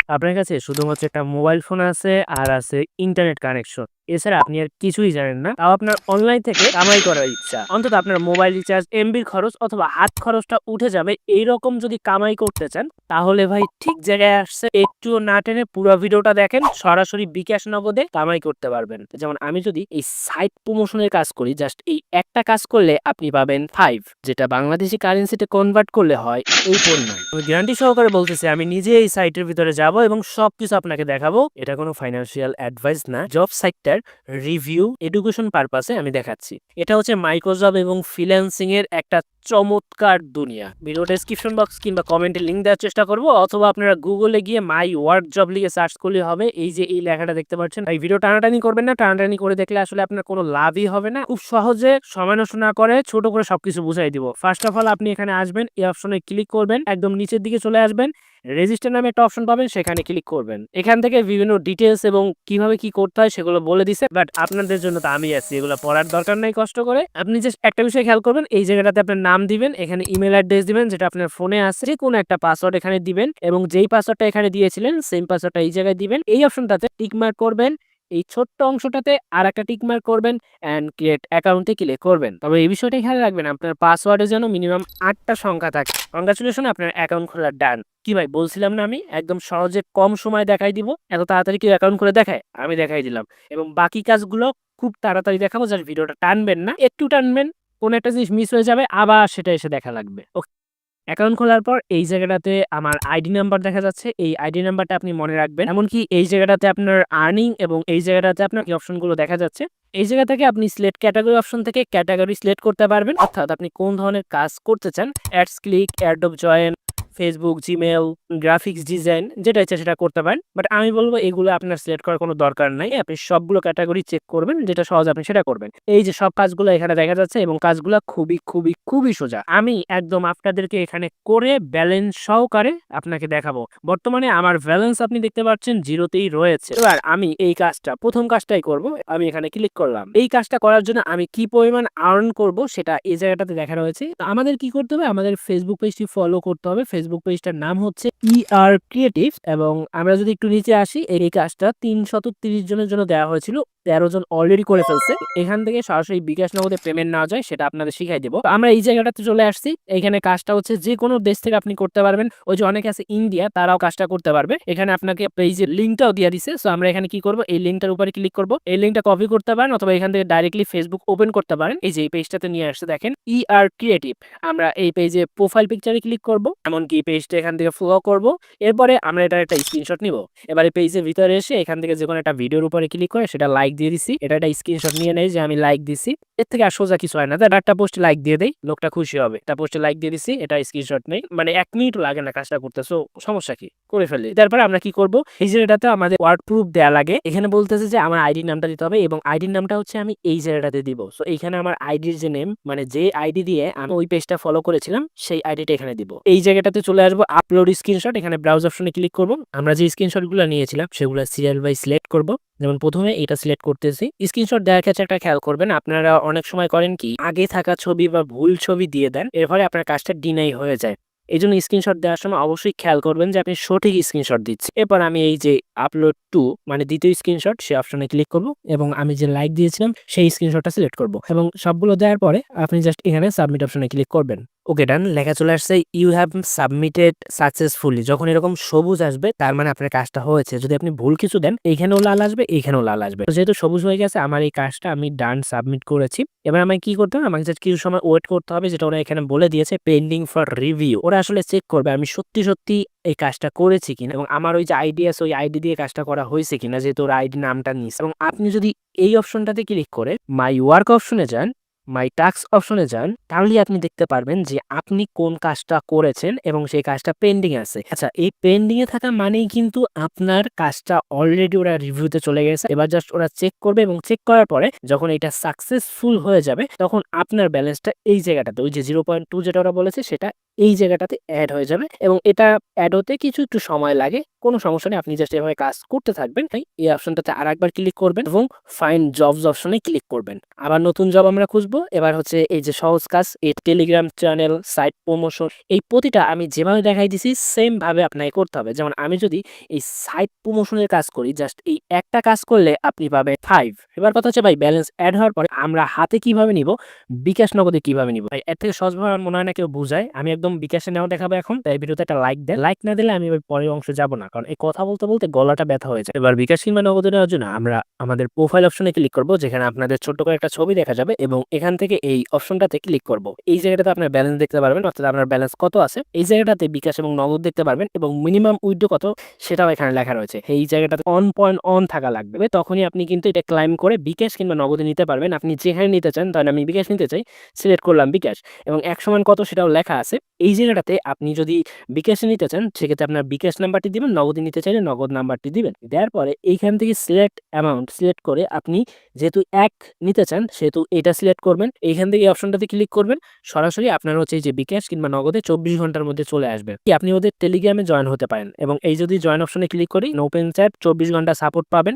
আপনার কাছে শুধুমাত্র একটা মোবাইল ফোন আছে আর আছে ইন্টারনেট কানেকশন। এছাড়া আপনি আর কিছুই জানেন না। তাও আপনার অনলাইন থেকে কামাই করার ইচ্ছা। অন্তত আপনার মোবাইল রিচার্জ, এমবির খরচ অথবা হাত খরচটা উঠে যাবে এইরকম যদি কামাই করতে চান, তাহলে ভাই ঠিক জায়গায় আসছে। একটুও না টেনে পুরো ভিডিওটা দেখেন, সরাসরি বিকাশ নগদে কামাই করতে পারবেন। যেমন আমি যদি এই সাইট প্রমোশনের কাজ করি, জাস্ট এই একটা কাজ করলে আপনি পাবেন 5, যেটা বাংলাদেশি কারেন্সিতে কনভার্ট করলে হয় এই পণ্য। আমি গ্যারান্টি সহকারে বলতেছি, আমি নিজে এই সাইটের ভিতরে যাব এবং সবকিছু আপনাকে দেখাবো। এটা কোনো ফাইন্যান্সিয়াল অ্যাডভাইস না, জব সাইটটার রিভিউ এডুকেশন পারপাসে আমি দেখাচ্ছি। এটা হচ্ছে মাইক্রোজব এবং ফ্রিল্যান্সিং এর একটা চমৎকার দুনিয়া। ভিডিও ডেসক্রিপশন বক্স কিংবা কমেন্টে লিংক দেওয়ার চেষ্টা করবো, অথবা আপনারা গুগলে গিয়ে মাই ওয়ার্ক জব লিখে সার্চ করলে হবে। এই যে এই লেখাটা দেখতে পাচ্ছেন, এই ভিডিও টানাটানি করবেন না। টানাটানি করে দেখলে আসলে আপনার কোনো লাভই হবে না। খুব সহজে সময় নষ্ট না করে ছোট করে সবকিছু বুঝাই দিব। ফার্স্ট অফ অল আপনি এখানে আসবেন, এই অপশনে ক্লিক করবেন, একদম নিচের দিকে চলে আসবেন, রেজিস্টার নামে একটা অপশন পাবেন, সেখানে ক্লিক করবেন। এখান থেকে বিভিন্ন ডিটেলস এবং কিভাবে কি করতে হয় সেগুলো বলে দিছে, বাট আপনাদের জন্য তো আমি আছি, এগুলো পড়ার দরকার নাই কষ্ট করে। আপনি জাস্ট একটা বিষয় খেয়াল করবেন, এই জায়গাটাতে আপনার নাম দিবেন, এখানে ইমেল অ্যাড্রেস দিবেন যেটা আপনার ফোনে আছে, যে কোনো একটা পাসওয়ার্ড এখানে দিবেন এবং যেই পাসওয়ার্ডটা এখানে দিয়েছিলেন সেম পাসওয়ার্ডটা এই জায়গায় দিবেন। এই অপশনটাতে টিক মার্ক করবেন, এই ছোট্ট অংশটাতে আর একটা টিক মার্ক করবেন অ্যান্ড ক্রিয়েট অ্যাকাউন্টে ক্লিক করবেন। তবে এই বিষয়টা খেয়াল রাখবেন, আপনার পাসওয়ার্ডে যেন মিনিমাম 8টা সংখ্যা থাকে। কংগ্রাচুলেশন, আপনার অ্যাকাউন্ট খোলা ডান। কি ভাই বলছিলাম না আমি একদম সহজে কম সময় দেখাই দিব? এত তাড়াতাড়ি কি অ্যাকাউন্ট করে দেখায়? আমি দেখাই দিলাম। এবং বাকি কাজগুলো খুব তাড়াতাড়ি দেখাবো, জাস্ট ভিডিওটা টানবেন না, একটু টানবেন, কোনো একটা জিনিস মিস হয়ে যাবে, আবার সেটা এসে দেখা লাগবে। ওকে। অ্যাকাউন্ট খোলার পর এই জায়গাটাতে আমার আইডি নাম্বার দেখা যাচ্ছে। এই আইডি নাম্বারটা আপনি মনে রাখবেন। এমনকি এই জায়গাটাতে আপনার আর্নিং এবং এই জায়গাটাতে আপনার কি অপশনগুলো দেখা যাচ্ছে। এই জায়গা থেকে আপনি সিলেক্ট ক্যাটাগরি অপশন থেকে ক্যাটাগরি সিলেক্ট করতে পারবেন, অর্থাৎ আপনি কোন ধরনের কাজ করতে চান। Ads click, Adobe join, Facebook, Gmail, graphics design, যেটা ইচ্ছা সেটা করতে পারেন। বাট আমি বলবো এগুলো আপনার সিলেক্ট করার কোনো দরকার নাই। আপনি সবগুলো ক্যাটাগরি চেক করবেন, যেটা সহজ আপনি সেটা করবেন। এই যে সব কাজগুলো এখানে দেখা যাচ্ছে এবং কাজগুলো খুবই খুবই খুবই সোজা। আমি একদম আপনাদেরকে এখানে করে ব্যালেন্স সহকারে আপনাকে দেখাবো। বর্তমানে আমার ব্যালেন্স আপনি দেখতে পাচ্ছেন 0তেই রয়েছে। এবার আমি এই কাজটা, প্রথম কাজটাই করব। আমি এখানে ক্লিক করলাম। এই কাজটা করার জন্য আমি কি পরিমাণ আর্ন করব সেটা এই জায়গাটাতে দেখা রয়েছে। তো আমাদের কি করতে হবে, আমাদের ফেসবুক পেজটি ফলো করতে হবে। ফেসবুক পেজটার নাম হচ্ছে ER ক্রিয়েটিভ। এবং আমরা যদি একটু নিচে আসি, এই কাজটা 330 জনের জন্য দেওয়া হয়েছিল, 13 জন অলরেডি করে ফেলছে। এখান থেকে সরাসরি বিকাশ নগদে পেমেন্ট নেওয়া যায়, সেটা আপনাদের শিখাই দেবো। আমরা এই জায়গাটাতে চলে আসছি। এখানে কাজটা হচ্ছে যে কোনো দেশ থেকে আপনি করতে পারবেন। ওই যে অনেকে আছে ইন্ডিয়া, তারাও কাজটা করতে পারবে। এখানে আপনাকে পেজের লিঙ্কটাও দিয়ে দিছে। সো আমরা এখানে কি করব, এই লিঙ্কটার উপরে ক্লিক করব। এই লিঙ্কটা কপি করতে পারেন অথবা এখান থেকে ডাইরেক্টলি ফেসবুক ওপেন করতে পারেন। এই যে এই পেজটাতে নিয়ে আসছে দেখেন, ER ক্রিয়েটিভ। আমরা এই পেজে প্রোফাইল পিকচারে ক্লিক করব, এমনকি পেজটা এখান থেকে ফলো করব। এরপরে আমরা এটা একটা স্ক্রিনশট নিব। এবারে পেজের ভিতরে এসে এখান থেকে যে কোনো একটা ভিডিওর উপরে ক্লিক করে সেটা লাইক দিয়ে দিছি। এটা একটা স্ক্রিনশট নিয়ে নেই যে আমি লাইক দিছি। এর থেকে আর সোজা কিছু হয় না, একটা পোস্টে লাইক দিয়ে দেই, লোকটা খুশি হবে। একটা পোস্টে লাইক দিয়ে দিছি, এটা স্ক্রিনশট নেই, মানে 1 মিনিট লাগে না কাজটা করতে। সো সমস্যা কি, করে ফেলি। তারপরে আমরা কি করব, এই যে এটাতে আমাদের ওয়ার্ড প্রুফ দেয়া লাগে। এখানে বলতেছে যে আমার আইডি নামটা দিতে হবে এবং আইডির নামটা হচ্ছে আমি এই জায়গাটাতে দিব। সো এইখানে আমার আইডির যে নেম, মানে যে আইডি দিয়ে আমি ওই পেজটা ফলো করেছিলাম সেই আইডিটা এখানে দিব। এই জায়গাটাতে চলে আসবো, আপলোড স্ক্রিনশট। এখানে ব্রাউজ অপশনে ক্লিক করব। আমরা যে স্ক্রিনশটগুলো নিয়েছিলাম সেগুলো সিরিয়াল বাই সিলেক্ট করব। যেমন প্রথমে এটা সিলেক্ট করতেছি। স্ক্রিনশট দেওয়ার ক্ষেত্রে একটা খেয়াল করবেন, আপনারা অনেক সময় করেন কি, আগে থাকা ছবি বা ভুল ছবি দিয়ে দেন, এর ফলে আপনার কাজটা ডিনাই হয়ে যায়। এই জন্য স্ক্রিনশট দেওয়ার সময় অবশ্যই খেয়াল করবেন যে আপনি সঠিক স্ক্রিনশট দিচ্ছেন। এরপর আমি এই যে আপলোড টু, মানে দ্বিতীয় স্ক্রিনশট, সেই অপশনে ক্লিক করব এবং আমি যে লাইক দিয়েছিলাম সেই স্ক্রিনশটটা সিলেক্ট করব এবং সবগুলো দেওয়ার পরে আপনি জাস্ট এখানে সাবমিট অপশনে ক্লিক করবেন। ওকে ডান, লেখা চলে আসছে ইউ হ্যাভ সাবমিটেড সাকসেসফুলি। যখন এরকম সবুজ আসবে তার মানে আপনার কাজটা হয়েছে। যদি আপনি ভুল কিছু দেন, এইখানেও লাল আসবে, এইখানেও লাল আসবে। যেহেতু সবুজ হয়ে গেছে, আমার এই কাজটা আমি ডান সাবমিট করেছি। এবার আমাকে কি করতে হবে, আমাকে জাস্ট কিছু সময় ওয়েট করতে হবে, যেটা ওরা এখানে বলে দিয়েছে পেন্ডিং ফর রিভিউ। ওরা আসলে চেক করবে আমি সত্যি সত্যি এই কাজটা করেছি কিনা এবং আমার ওই যে আইডি আছে ওই আইডি দিয়ে কাজটা করা হয়েছে কিনা, যেহেতু ওর আইডি নামটা নিস। এবং আপনি যদি এই অপশনটাতে ক্লিক করে মাই ওয়ার্ক অপশনে যান, মাই টাস্ক অপশনে যান, তাহলে আপনি দেখতে পারবেন যে আপনি কোন কাজটা করেছেন এবং সেই কাজটা পেন্ডিং আছে। আচ্ছা, এই পেন্ডিং এ থাকা মানেই কিন্তু আপনার কাজটা অলরেডি ওরা রিভিউতে চলে গেছে। এবার জাস্ট ওরা চেক করবে এবং চেক করার পরে যখন এটা সাকসেসফুল হয়ে যাবে তখন আপনার ব্যালেন্সটা এই জায়গাটাতে, ওই যে 0.2 যেটা ওরা বলেছে সেটা এই জায়গাটাতে অ্যাড হয়ে যাবে এবং এটা অ্যাড হতে কিছু একটু সময় লাগে। কোনো সমস্যা নেই। আপনি জাস্ট এভাবে কাজ করতে থাকবেন। এই অপশনটাতে আরেকবার ক্লিক করবেন এবং ফাইন্ড জবস অপশনে ক্লিক করবেন। আবার নতুন জব আমরা খুঁজবো। এবার হচ্ছে এই যে সহজ কাজ, এই টেলিগ্রাম চ্যানেল, সাইট প্রমোশন, এই প্রতিটা আমি যেভাবে দেখাই দিছি সেম ভাবে আপনাকে করতে হবে। যেমন আমি যদি এই সাইট প্রমোশনের কাজ করি, জাস্ট এই একটা কাজ করলে আপনি পাবেন 5। এবার কথা হচ্ছে ভাই, ব্যালেন্স এড হওয়ার পরে আমরা হাতে কিভাবে নিব, বিকাশ নগদে কিভাবে নিব? ভাই এর থেকে সহজভাবে আমার মনে হয় না কেউ বুঝায়। আমি একদম বিকাশে নেওয়া দেখাবো এখন। তাই ভিডিওতে একটা লাইক দেন। লাইক না দিলে আমি ওই পরের অংশে যাব না, কারণ এই কথা বলতে বলতে গলাটা ব্যথা হয়ে যায়। এবার বিকাশ কিংবা নগদে নেওয়ার জন্য আমরা আমাদের প্রোফাইল অপশনে ক্লিক করব, যেখানে আপনাদের ছোট্ট করে একটা ছবি দেখা যাবে এবং এখান থেকে এই অপশনটাতে ক্লিক করব। এই জায়গাটাতে আপনার ব্যালেন্স দেখতে পারবেন, অর্থাৎ আপনার ব্যালেন্স কত আছে। এই জায়গাটাতে বিকাশ এবং নগদ দেখতে পারবেন এবং মিনিমাম উইথড্র কত সেটাও এখানে লেখা রয়েছে। এই জায়গাটাতে অন পয়েন্ট অন থাকা লাগবে, তখনই আপনি কিন্তু এটা ক্লাইম করে বিকাশ কিংবা নগদে নিতে পারবেন। আপনি যেখানে নিতে চান, তাহলে আমি বিকাশ নিতে চাই, সিলেক্ট করলাম বিকাশ এবং ১ সমান কত সেটাও লেখা আছে। এই জায়গাটাতে আপনি যদি বিকাশে নিতে চান, সেক্ষেত্রে আপনার বিকাশ নাম্বারটি দিবেন, নগদে নিতে চাইলে নগদ নাম্বারটি দিবেন। দেওয়ার পরে এইখান থেকে সিলেক্ট অ্যামাউন্ট সিলেক্ট করে আপনি যেহেতু ১ নিতে চান সেহেতু এটা সিলেক্ট করবেন। এইখান থেকে এই অপশনটাতে ক্লিক করবেন। সরাসরি আপনার হচ্ছে এই যে বিকাশ কিংবা নগদে ২৪ ঘন্টার মধ্যে চলে আসবে। আপনি ওদের টেলিগ্রামে জয়েন হতে পারেন এবং এই যদি জয়েন অপশনে ক্লিক করি, ওপেন চ্যাট ২৪ ঘন্টা সাপোর্ট পাবেন।